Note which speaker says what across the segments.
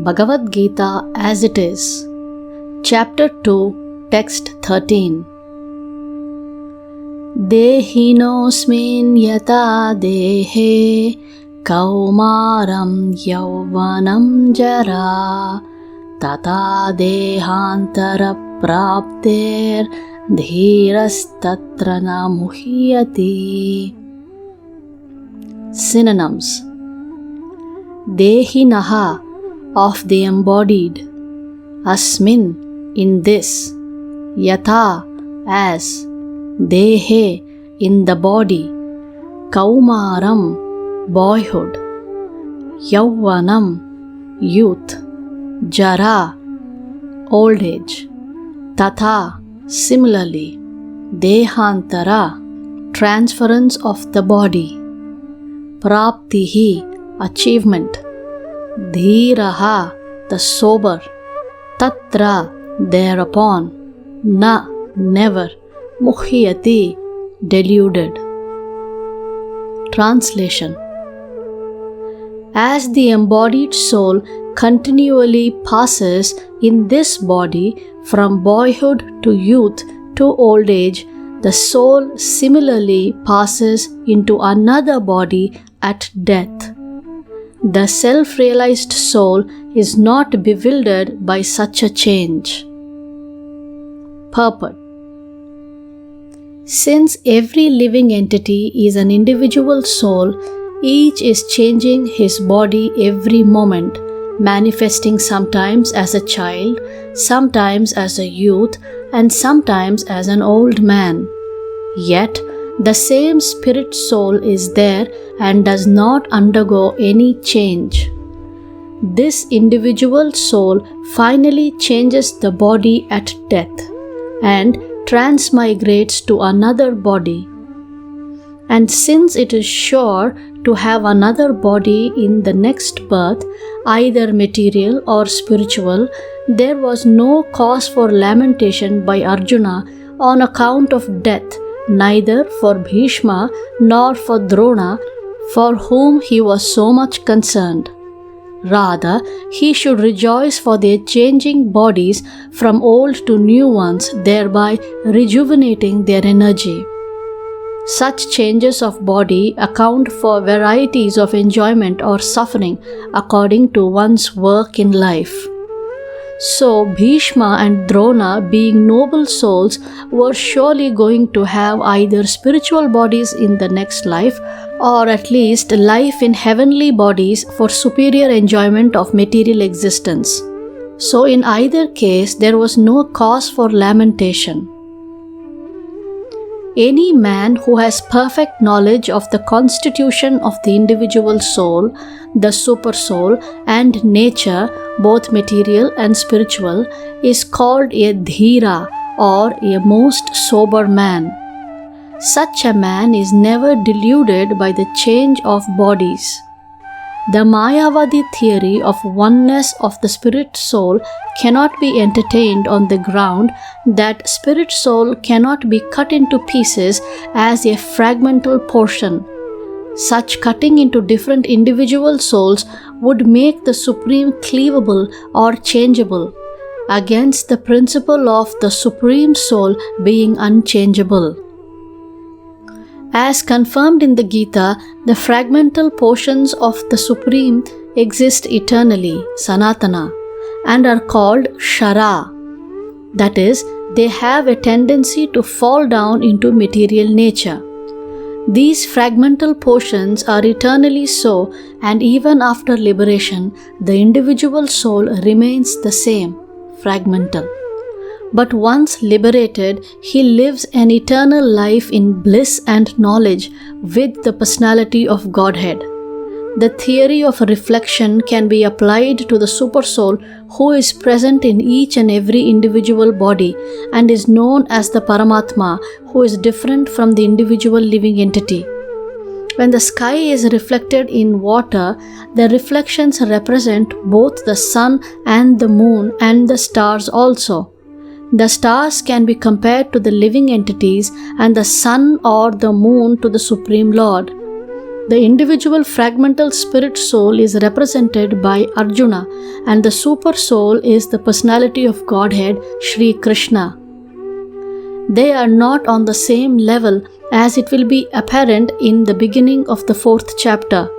Speaker 1: Bhagavad Gita as it is. Chapter 2, Text 13. Dehinosmin yata dehe kaumaram yauvanam jara tata dehantara prapter dhirastatra na muhyati. Synonyms: Dehinaha, of the embodied, asmin, in this, yatha, as, dehe, in the body, kaumaram, boyhood, yauvanam, youth, jara, old age, tatha, similarly, dehantara, transference of the body, praptihi, achievement, dhiraha, the sober, tatra, thereupon, na, never, muhyati, deluded. Translation: As the embodied soul continually passes in this body from boyhood to youth to old age, the soul similarly passes into another body at death. The self-realized soul is not bewildered by such a change. Purport: Since every living entity is an individual soul, each is changing his body every moment, manifesting sometimes as a child, sometimes as a youth, and sometimes as an old man. Yet, the same spirit soul is there and does not undergo any change. This individual soul finally changes the body at death and transmigrates to another body. And since it is sure to have another body in the next birth, either material or spiritual, there was no cause for lamentation by Arjuna on account of death, neither for Bhishma nor for Drona, for whom he was so much concerned. Rather, he should rejoice for their changing bodies from old to new ones, thereby rejuvenating their energy. Such changes of body account for varieties of enjoyment or suffering according to one's work in life. So, Bhishma and Drona, being noble souls, were surely going to have either spiritual bodies in the next life, or at least life in heavenly bodies for superior enjoyment of material existence. So, in either case, there was no cause for lamentation. Any man who has perfect knowledge of the constitution of the individual soul, the supersoul, and nature, both material and spiritual, is called a dhira, or a most sober man. Such a man is never deluded by the change of bodies. The Mayavadi theory of oneness of the spirit soul cannot be entertained on the ground that spirit soul cannot be cut into pieces as a fragmental portion. Such cutting into different individual souls would make the Supreme cleavable or changeable, against the principle of the Supreme Soul being unchangeable. As confirmed in the Gita, the fragmental portions of the Supreme exist eternally, Sanatana, and are called Shara. That is, they have a tendency to fall down into material nature. These fragmental portions are eternally so, and even after liberation, the individual soul remains the same, fragmental. But once liberated, he lives an eternal life in bliss and knowledge with the personality of Godhead. The theory of reflection can be applied to the Supersoul who is present in each and every individual body and is known as the Paramatma, who is different from the individual living entity. When the sky is reflected in water, the reflections represent both the sun and the moon and the stars also. The stars can be compared to the living entities and the sun or the moon to the Supreme Lord. The individual fragmental spirit soul is represented by Arjuna, and the super soul is the personality of Godhead, Sri Krishna. They are not on the same level, as it will be apparent in the beginning of the 4th chapter.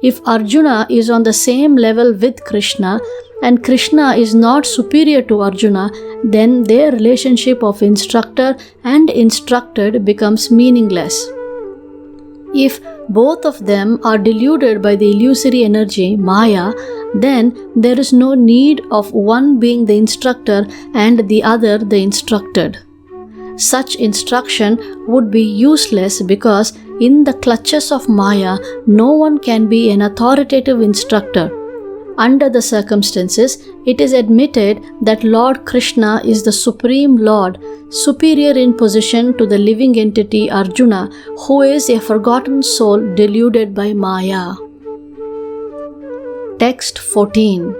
Speaker 1: If Arjuna is on the same level with Krishna and Krishna is not superior to Arjuna, then their relationship of instructor and instructed becomes meaningless. If both of them are deluded by the illusory energy, Maya, then there is no need of one being the instructor and the other the instructed. Such instruction would be useless because in the clutches of Maya, no one can be an authoritative instructor. Under the circumstances, it is admitted that Lord Krishna is the Supreme Lord, superior in position to the living entity Arjuna, who is a forgotten soul deluded by Maya. Text 14.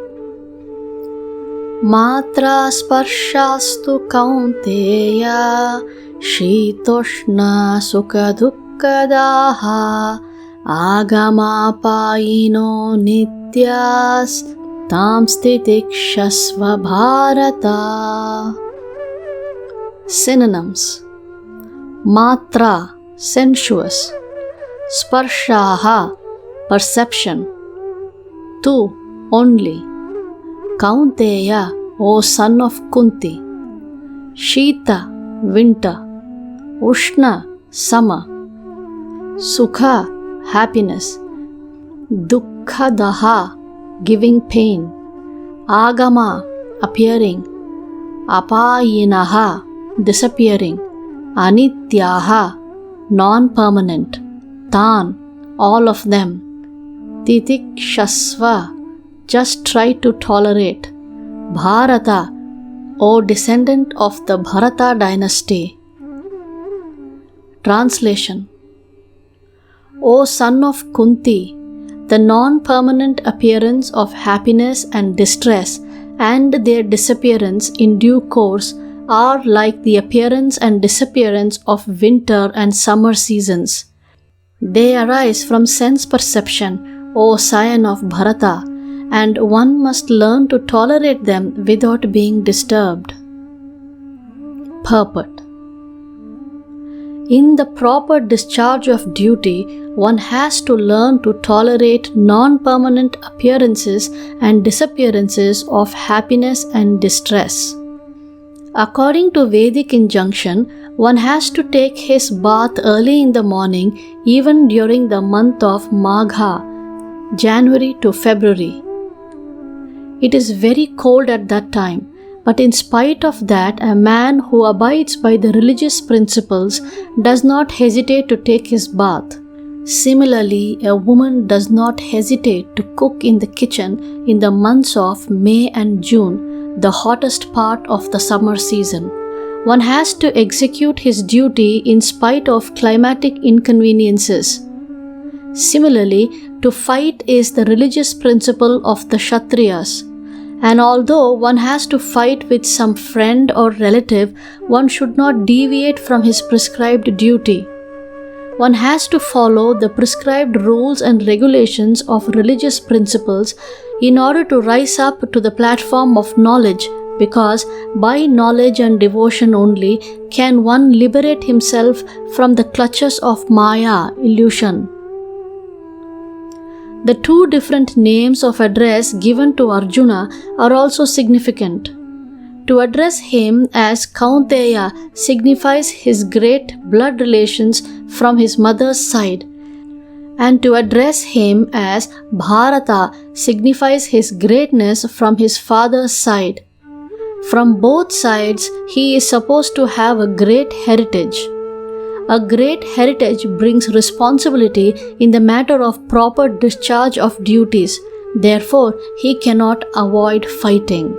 Speaker 1: Matra sparshastu kaunteya shitoshna sukha dukkadaha agamapayino nityas tam stitikshasva bharata. Synonyms: Matra, sensuous; Sparshaha, perception; Tu, only; Kaunteya, O son of Kunti; Shita, winter; Ushna, summer; Sukha, happiness; Dukkadaha, giving pain; Agama, appearing; Apayinaha, disappearing; Anityaha, non-permanent; Tan, all of them; Titikshasva, just try to tolerate; Bharata, O descendant of the Bharata dynasty. Translation: O son of Kunti, the non-permanent appearance of happiness and distress and their disappearance in due course are like the appearance and disappearance of winter and summer seasons. They arise from sense perception, O scion of Bharata, and one must learn to tolerate them without being disturbed. Purport: In the proper discharge of duty, one has to learn to tolerate non-permanent appearances and disappearances of happiness and distress. According to Vedic injunction, one has to take his bath early in the morning, even during the month of Magha, January to February. It is very cold at that time, but in spite of that, a man who abides by the religious principles does not hesitate to take his bath. Similarly, a woman does not hesitate to cook in the kitchen in the months of May and June, the hottest part of the summer season. One has to execute his duty in spite of climatic inconveniences. Similarly, to fight is the religious principle of the Kshatriyas. And although one has to fight with some friend or relative, one should not deviate from his prescribed duty. One has to follow the prescribed rules and regulations of religious principles in order to rise up to the platform of knowledge, because by knowledge and devotion only can one liberate himself from the clutches of Maya, illusion. The two different names of address given to Arjuna are also significant. To address him as Kaunteya signifies his great blood relations from his mother's side, and to address him as Bharata signifies his greatness from his father's side. From both sides, he is supposed to have a great heritage. A great heritage brings responsibility in the matter of proper discharge of duties. Therefore, he cannot avoid fighting.